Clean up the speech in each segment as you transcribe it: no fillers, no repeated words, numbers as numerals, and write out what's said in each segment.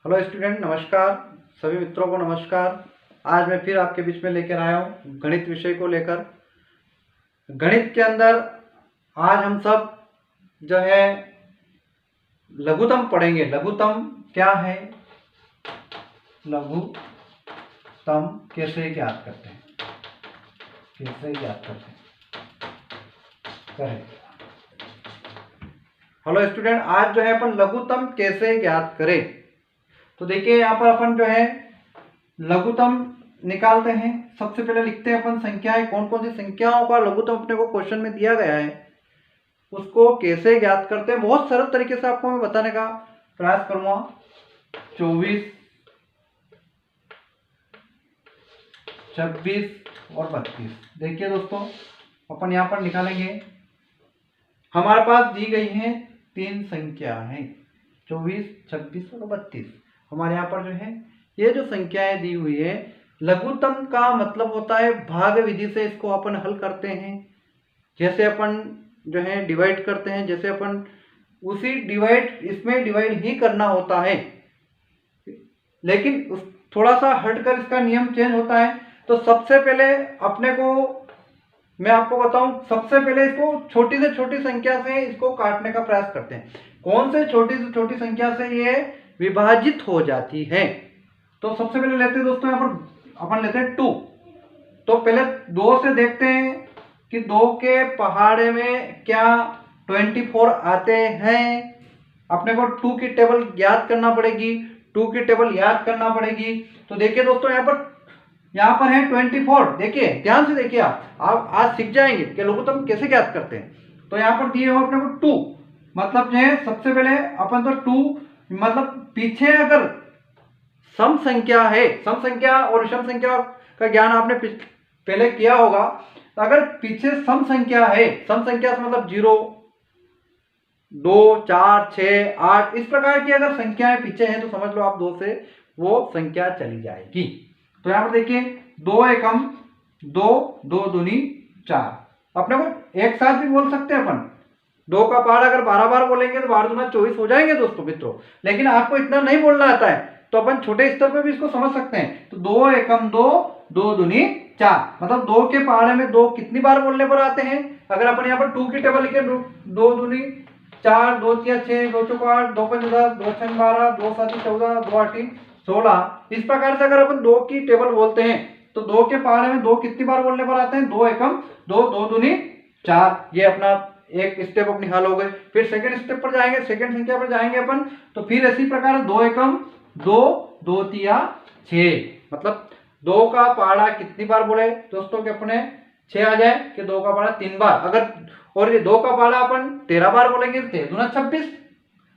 Hello student, नमस्कार। सभी मित्रों को नमस्कार। आज मैं फिर आपके बीच में लेकर आया हूँ गणित विषय को लेकर। गणित के अंदर आज हम सब जो है लघुत्तम पढ़ेंगे। लघुत्तम क्या है, लघुत्तम कैसे ज्ञात करते हैं, करें। हेलो स्टूडेंट, आज जो है अपन लघुत्तम कैसे ज्ञात करें। तो देखिए यहाँ पर अपन जो है लघुत्तम निकालते हैं। सबसे पहले लिखते हैं अपन संख्याएं, कौन कौन सी संख्याओं का लघुत्तम अपने को क्वेश्चन में दिया गया है, उसको कैसे ज्ञात करते हैं। बहुत सरल तरीके से आपको मैं बताने का प्रयास करूंगा। 24, 26 और 32। देखिए दोस्तों, अपन यहाँ पर निकालेंगे। हमारे पास दी गई है तीन संख्या है, 24, 26 और 32। हमारे यहाँ पर जो है ये जो संख्याएं दी हुई है, लघुत्तम का मतलब होता है भाग विधि से इसको अपन हल करते हैं। जैसे अपन जो है डिवाइड करते हैं, जैसे अपन उसी डिवाइड इसमें डिवाइड ही करना होता है, लेकिन थोड़ा सा हटकर इसका नियम चेंज होता है। तो सबसे पहले अपने को मैं आपको बताऊं, सबसे पहले इसको छोटी से छोटी संख्या से इसको काटने का प्रयास करते हैं। कौन से छोटी से छोटी संख्या से ये विभाजित हो जाती है। तो सबसे पहले लेते हैं दोस्तों, यहाँ पर अपन लेते हैं 2। तो पहले 2 से देखते हैं कि 2 के पहाड़े में क्या 24 आते हैं। अपने को 2 की टेबल याद करना पड़ेगी, 2 की टेबल याद करना पड़ेगी। तो देखिए दोस्तों, यहाँ पर है 24। देखिए ध्यान से देखिए, आप आज सीख जाएंगे कि लघुत्तम कैसे ज्ञात करते हैं। तो यहाँ पर दिए हो अपने को 2, मतलब जो है सबसे पहले अपन तो 2 मतलब पीछे अगर सम संख्या है, सम संख्या और विषम संख्या का ज्ञान आपने पहले किया होगा। तो अगर पीछे सम संख्या है, सम संख्या से मतलब 0, 2, 4, 6, 8 इस प्रकार की अगर संख्याएं पीछे हैं, तो समझ लो आप 2 से वो संख्या चली जाएगी। तो यहां पर देखिए 2 एकम 2, 2 दूनी 4। अपने को एक साथ भी बोल सकते हैं अपन। 2 का पहाड़ अगर 12 बार बोलेंगे तो 12 दूना 24 हो जाएंगे दोस्तों मित्रों। लेकिन आपको इतना नहीं बोलना आता है, तो अपन छोटे स्तर पे भी इसको समझ सकते हैं। तो 2 एकम 2, 2 दूनी 4, मतलब 2 के पहाड़े में 2 कितनी बार बोलने पर आते हैं। अगर अपन यहाँ पर 2 की टेबल लिखे, 2 दूनी 4, 2 तिया 6, 2 चौको 8, 2 पंच 10, 2 छह 12, 2 सात 14, 2 आठ 16। इस प्रकार से अगर अपन 2 की टेबल बोलते हैं, तो 2 के पहाड़े में 2 कितनी बार बोलने पर आते हैं। 2 एकम 2, 2 दूनी 4। ये अपना एक स्टेप अपनी हल हो गए। फिर सेकंड स्टेप पर जाएंगे, सेकंड संख्या पर जाएंगे अपन। तो फिर इसी प्रकार 2 एकम 2, 2 तिया 6, मतलब 2 का पहाड़ा कितनी बार बोले दोस्तों के अपने 6 आ जाए कि 2 का पहाड़ा 3 बार। अगर और ये 2 का पहाड़ा अपन 13 बार बोलेंगे तो 13 दूना 26,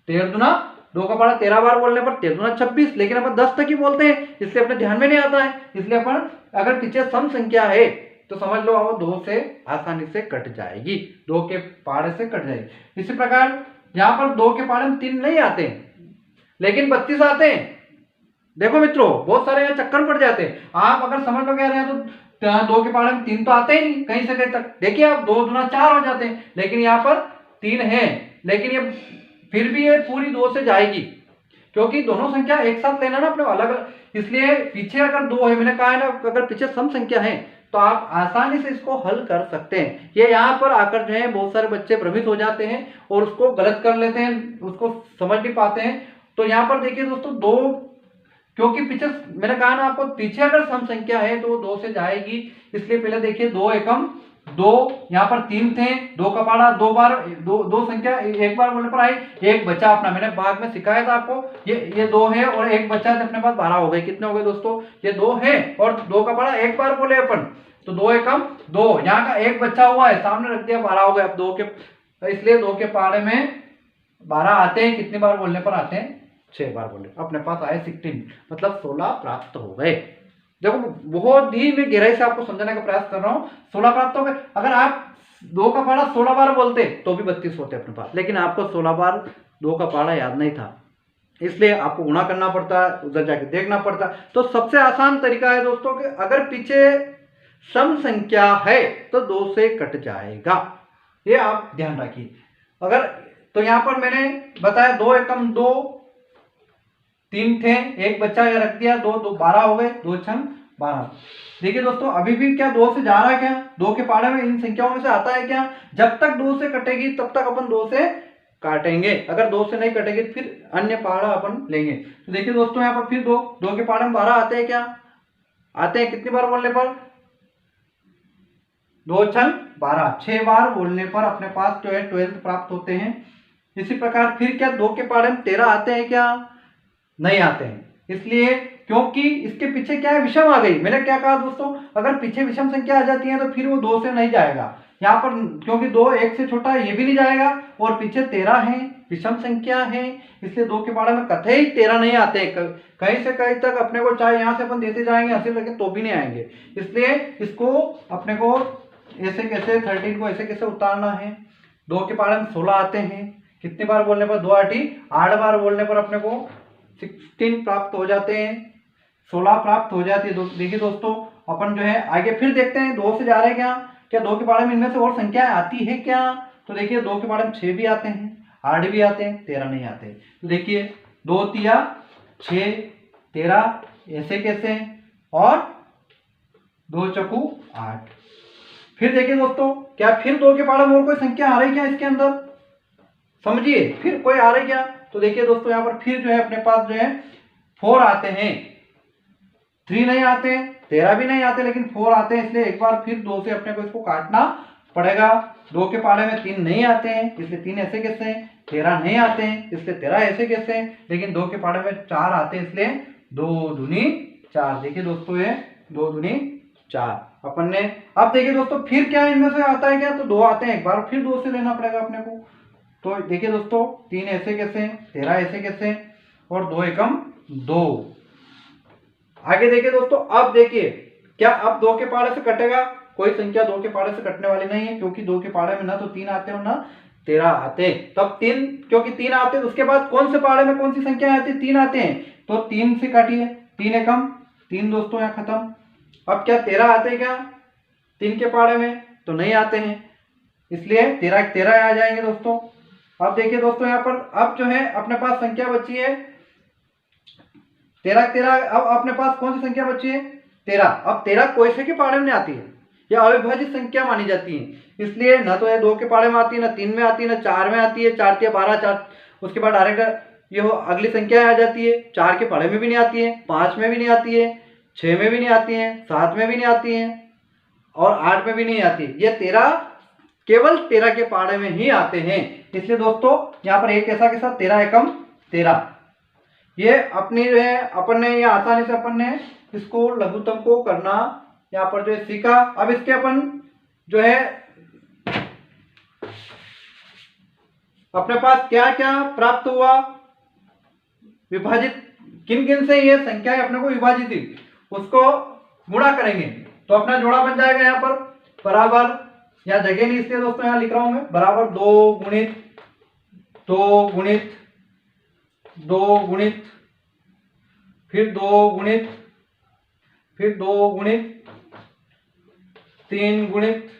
13 दूना 2 का पहाड़ा 13 बार बोलने पर 13 दूना 26। लेकिन अपन 10 तक ही बोलते हैं, इसलिए अपने ध्यान में नहीं आता है। इसलिए अपन अगर पीछे सम संख्या है तो समझ लो वो 2 से आसानी से कट जाएगी, 2 के पहाड़े से कट जाएगी। इसी प्रकार यहाँ पर 2 के पहाड़े में 3 नहीं आते लेकिन 32 आते हैं। देखो मित्रों, बहुत सारे यहाँ चक्कर पड़ जाते हैं। आप अगर समझ लो कह रहे हैं तो 2 के पहाड़े में 3 तो आते ही नहीं कहीं से कहीं तक। देखिए आप 2 दूना 4 हो जाते हैं, लेकिन यहाँ पर 3 है। लेकिन ये फिर भी ये पूरी 2 से जाएगी, क्योंकि दोनों संख्या एक साथ लेना ना अपने अलग अलग। इसलिए पीछे अगर 2 है, मैंने कहा है ना, अगर पीछे सम संख्या है तो आप आसानी से इसको हल कर सकते हैं। ये यहाँ पर आकर जो है बहुत सारे बच्चे भ्रमित हो जाते हैं और उसको गलत कर लेते हैं, उसको समझ नहीं पाते हैं। तो यहाँ पर देखिए दोस्तों, 2 क्योंकि पीछे मैंने कहा ना आपको, पीछे अगर सम संख्या है तो 2 से जाएगी। इसलिए पहले देखिए 2 एकम 2, यहाँ पर 3 थे, 2 का पहाड़ा 2 बार, 2 संख्या एक बार बोलने पर आई, एक बचा अपना। मैंने बाद में सिखाया था आपको, ये 2 है और एक बचा, तो अपने पास 12 हो गए। कितने हो गए दोस्तों, ये 2 है और 2 का पहाड़ा एक बार बोले अपन, तो 2 एकम 2, यहाँ का एक बचा हुआ है, सामने रख दिया, 12 हो गए। अब 2 के, इसलिए 2 के पहाड़े में 12 आते हैं। कितनी बार बोलने पर आते हैं, 6 बार बोले। अपने पास आए 16, मतलब 16 प्राप्त हो गए। देखो बहुत ही मैं गहराई से आपको समझाने का प्रयास कर रहा हूं। 16 प्राप्त हो गए। अगर आप 2 का पहाड़ा 16 बार बोलते तो भी 32 होते अपने पास, लेकिन आपको 16 बार 2 का पहाड़ा याद नहीं था, इसलिए आपको गुणा करना पड़ता है, उधर जाके देखना पड़ता है। तो सबसे आसान तरीका है दोस्तों कि अगर पीछे सम संख्या है तो 2 से कट जाएगा, ये आप ध्यान रखिए। अगर तो यहां पर मैंने बताया 2 एकम 2, 3 थे, एक बच्चा ये रख दिया, 2 2 12 हो गए, 2 छंग 12। देखिए दोस्तों अभी भी क्या 2 से जा रहा है क्या, 2 के पहाड़े में इन संख्याओं में से आता है क्या, जब तक 2 से कटेगी तब तक अपन 2 से काटेंगे, अगर 2 से नहीं कटेगी फिर अन्य पहाड़ा अपन लेंगे। तो देखिए दोस्तों यहाँ पर फिर 2 के पहाड़े में 12 आते हैं क्या, आते हैं कितनी बार बोलने पर, 2 छंग 12, 6 बार बोलने पर अपने पास जो है 12 प्राप्त होते हैं। इसी प्रकार फिर क्या 2 के पहाड़े में 13 आते हैं क्या, नहीं आते हैं, इसलिए क्योंकि इसके पीछे क्या है, विषम आ गई। मैंने क्या कहा दोस्तों, अगर पीछे विषम संख्या आ जाती है तो फिर वो 2 से नहीं जाएगा, यहाँ पर क्योंकि 2 1 से छोटा है ये भी नहीं जाएगा, और पीछे 13 है, विषम संख्या है, इसलिए 2 के पहाड़े में कतई 13 नहीं आते। कहीं से कहीं तक अपने को चाहे यहाँ से अपन देते जाएंगे हंसी लगे तो भी नहीं आएंगे, इसलिए इसको अपने को ऐसे कैसे 13 को ऐसे कैसे उतारना है। 2 के पहाड़े में 16 आते हैं, कितनी बार बोलने पर, 2 8 8 बार बोलने पर अपने को 16 प्राप्त हो जाते हैं, 16 प्राप्त हो जाती है। देखिए दोस्तों अपन जो है आगे फिर देखते हैं 2 से जा रहे हैं क्या 2 के पहाड़े में इनमें से और संख्याएं आती है क्या, तो देखिए 2 के पहाड़े में 6 भी आते हैं, 8 भी आते हैं, 13 नहीं आते। तो देखिए 2 तिया 6 13 ऐसे कैसे, और 2 चकू 8। फिर देखिए दोस्तों क्या फिर 2 के पहाड़े में और कोई संख्या आ रही क्या इसके अंदर, समझिए फिर कोई आ रही क्या, तो देखिए दोस्तों यहाँ पर फिर जो है अपने पास जो है 4 आते हैं, 3 नहीं आते, 13 भी नहीं आते, लेकिन 4 आते हैं, इसलिए एक बार फिर 2 से अपने को इसको काटना पड़ेगा। 2 के पहाड़े में 3 नहीं आते हैं, इसलिए 3 ऐसे कैसे हैं, 13 नहीं आते हैं, इसलिए 13 ऐसे कैसे हैं, लेकिन 2 के पहाड़े में 4 आते हैं, इसलिए 2 दूनी 4। देखिए दोस्तों ये 2 दूनी 4 अपन ने। अब देखिए दोस्तों फिर क्या इनमें से आता है क्या, तो 2 आते हैं, एक बार फिर 2 से लेना पड़ेगा अपने को। तो देखिए दोस्तों 3 ऐसे कैसे हैं, 13 ऐसे कैसे हैं, और 2 एकम 2। आगे देखिए दोस्तों, अब देखिए क्या अब 2 के पहाड़े से कटेगा, कोई संख्या 2 के पहाड़े से कटने वाली नहीं है, क्योंकि 2 के पहाड़े में ना तो 3 आते और ना 13 आते। तब 3 क्योंकि 3 आते तो उसके बाद कौन से पहाड़े में कौन सी संख्या आती है, 3 आते हैं, तो 3 से काटिए, 3 एकम 3 दोस्तों यहाँ खत्म। अब क्या 13 आते हैं क्या 3 के पहाड़े में, तो नहीं आते हैं, इसलिए 13 13 आ जाएंगे दोस्तों। अब देखिए दोस्तों यहाँ पर अब जो है अपने पास संख्या बची है 13 13। अब अपने पास कौन सी संख्या बची है 13। अब 13 कोई से के पहाड़े में आती है, यह अविभाजित संख्या मानी जाती है, इसलिए ना तो ये 2 के पहाड़े में आती है, ना 3 में आती है, ना 4 में आती है। 4 3 12 4, उसके बाद डायरेक्ट ये अगली संख्या आ जाती है। 4 के पहाड़े में भी नहीं आती है, 5 में भी नहीं आती है, 6 में भी नहीं आती है, 7 में भी नहीं आती है, और 8 में भी नहीं आती। ये 13 केवल 13 के पहाड़े में ही आते हैं, इसलिए दोस्तों यहाँ पर एक ऐसा के साथ 13 एकम 13। ये अपनी जो है अपन ने ये आसानी से अपन ने इसको लघुत्तम को करना यहाँ पर जो है सीखा। अब इसके अपन जो है अपने पास क्या क्या प्राप्त हुआ, विभाजित किन किन से ये संख्याएं अपने को विभाजित थी उसको गुणा करेंगे, तो अपना जोड़ा बन जाएगा यहाँ पर बराबर, यहाँ जगह नहीं इसलिए दोस्तों यहाँ लिख रहा हूं मैं, बराबर 2 गुणित 2 गुणित 2 गुणित फिर 2 गुणित फिर 2 गुणित 3 गुणित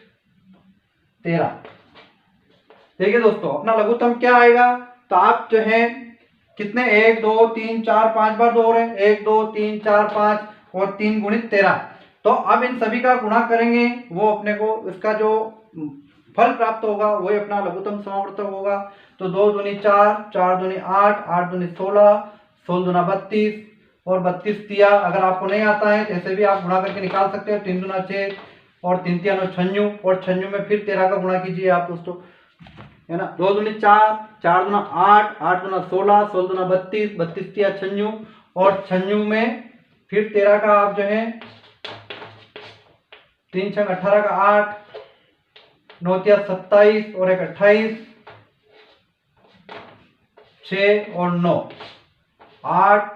13। देखिए दोस्तों अपना लघुत्तम क्या आएगा, तो आप जो है कितने 1 2 3 4 5 बार 2 हो रहे हैं, 1 2 3 4 5 और 3 गुणित 13। तो अब इन सभी का गुणा करेंगे, वो अपने को इसका जो फल प्राप्त होगा वही अपना लघुत्तम समावर्तक होगा। तो 2 दूनी 4 4 दूनी 8 8 दूनी 16 16 दूना 32 और 32 तिया। अगर आपको नहीं आता है जैसे भी आप गुणा करके निकाल सकते हो, 3 दूना 6 और 3 तिया 9 56, और 56 में फिर 13 का गुणा कीजिए आप दोस्तों, है ना। 2 दूनी 4 4 दूना 8 8 दूना 16 16 दूना 32 32 तिया 56, और 56 में फिर 13 का आप जो है 3 6 18 का 8 9 तिया 27 और 1 28 6 और 9 8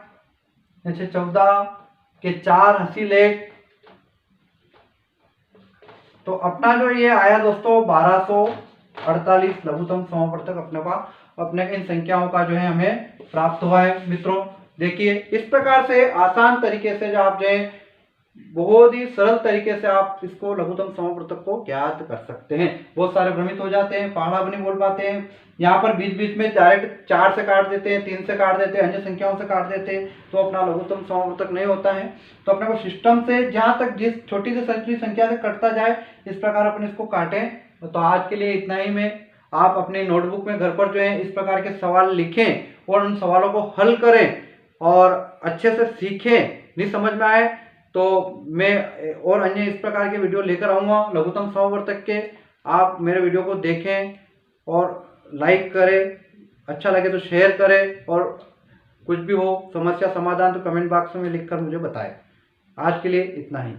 6 14 के 4 हंसी लेख। तो अपना जो ये आया दोस्तों 1248 लघुत्तम समावर्तक अपने पास अपने इन संख्याओं का जो है हमें प्राप्त हुआ है। मित्रों देखिए इस प्रकार से आसान तरीके से जो आप जो है बहुत ही सरल तरीके से आप इसको लघुत्तम समवर्तक को ज्ञात कर सकते हैं। बहुत सारे भ्रमित हो जाते हैं, पहाड़ा भी नहीं बोल पाते हैं, यहाँ पर बीच बीच में डायरेक्ट 4 से काट देते हैं, 3 से काट देते हैं, अन्य संख्याओं से काट देते हैं, तो अपना लघुत्तम समवर्तक नहीं होता है। तो अपने को सिस्टम से जहाँ तक जिस छोटी से संख्या से कटता जाए इस प्रकार अपन इसको काटें। तो आज के लिए इतना ही। में आप अपनी नोटबुक में घर पर जो है इस प्रकार के सवाल लिखें और उन सवालों को हल करें और अच्छे से सीखें। नहीं समझ में आए तो मैं और अन्य इस प्रकार के वीडियो लेकर आऊँगा लघुत्तम समवर्तक के। आप मेरे वीडियो को देखें और लाइक करें, अच्छा लगे तो शेयर करें, और कुछ भी हो समस्या समाधान तो कमेंट बॉक्स में लिखकर मुझे बताएं। आज के लिए इतना ही।